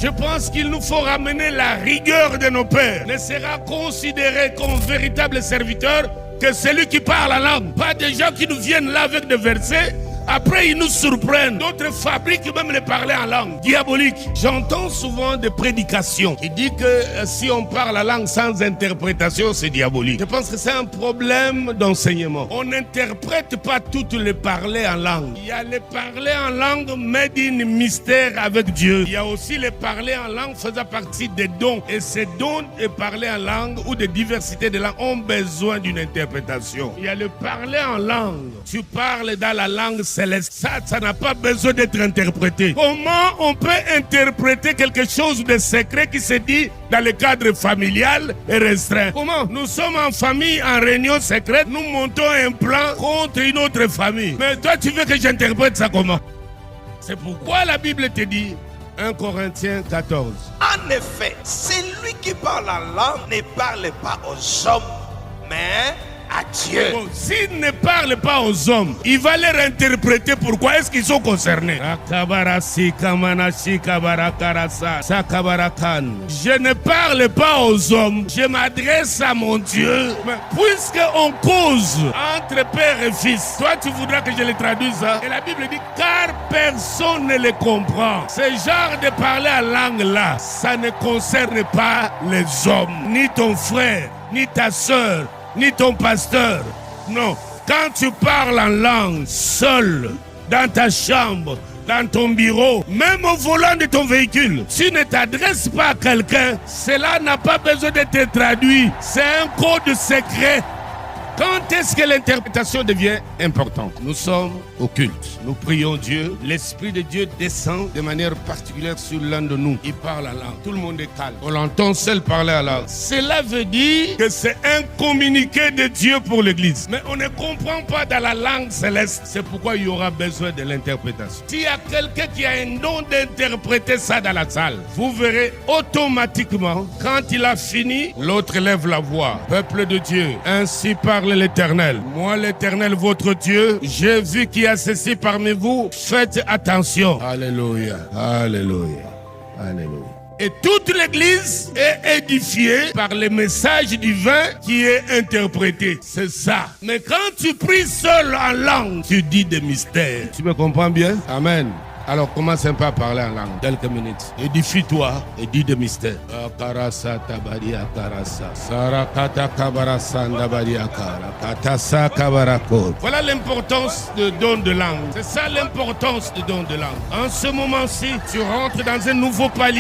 Je pense qu'il nous faut ramener la rigueur de nos pères. Ne sera considéré comme véritable serviteur que celui qui parle en langue. Pas des gens qui nous viennent là avec des versets. Après, ils nous surprennent. D'autres fabriquent même les parler en langue diabolique. J'entends souvent des prédications qui disent que si on parle la langue sans interprétation, c'est diabolique. Je pense que c'est un problème d'enseignement. On n'interprète pas toutes les parler en langue. Il y a les parler en langue made in mystère avec Dieu. Il y a aussi les parler en langue faisant partie des dons. Et ces dons de parler en langue ou de diversité de langue ont besoin d'une interprétation. Il y a le parler en langue. Tu parles dans la langue céleste. Ça n'a pas besoin d'être interprété. Comment on peut interpréter quelque chose de secret qui se dit dans le cadre familial et restreint? Comment? Nous sommes en famille, en réunion secrète, nous montons un plan contre une autre famille. Mais toi, tu veux que j'interprète ça comment? C'est pourquoi la Bible te dit 1 Corinthiens 14. En effet, celui qui parle en langue ne parle pas aux hommes, mais à Dieu. Bon, s'il ne parle pas aux hommes, il va leur interpréter pourquoi est-ce qu'ils sont concernés. Je ne parle pas aux hommes, je m'adresse à mon Dieu. Mais puisqu'on cause entre père et fils, toi tu voudras que je le traduise ça. Et la Bible dit car personne ne le comprend. Ce genre de parler en langue là, ça ne concerne pas les hommes, ni ton frère, ni ta soeur, ni ton pasteur. Non, quand tu parles en langue, seul, dans ta chambre, dans ton bureau, même au volant de ton véhicule, tu ne t'adresses pas à quelqu'un, cela n'a pas besoin d'être traduit. C'est un code secret. Quand est-ce que l'interprétation devient importante? Nous sommes au culte. Nous prions Dieu. L'Esprit de Dieu descend de manière particulière sur l'un de nous. Il parle en langue. Tout le monde est calme. On l'entend seul parler en langue. Cela veut dire que c'est un communiqué de Dieu pour l'Église. Mais on ne comprend pas dans la langue céleste. C'est pourquoi il y aura besoin de l'interprétation. S'il y a quelqu'un qui a un don d'interpréter ça dans la salle, vous verrez automatiquement, quand il a fini, l'autre lève la voix. Peuple de Dieu, ainsi parle l'Éternel. Moi, l'Éternel, votre Dieu, j'ai vu qu'il y a ceci parmi vous. Faites attention. Alléluia. Alléluia. Alléluia. Et toute l'Église est édifiée par le message divin qui est interprété. C'est ça. Mais quand tu pries seul en langue, tu dis des mystères. Tu me comprends bien? Amen. Alors commence un peu à parler en langue, quelques minutes. Édifie-toi et dis des mystères. Voilà l'importance de don de langue. C'est ça l'importance de don de langue. En ce moment-ci, tu rentres dans un nouveau palier.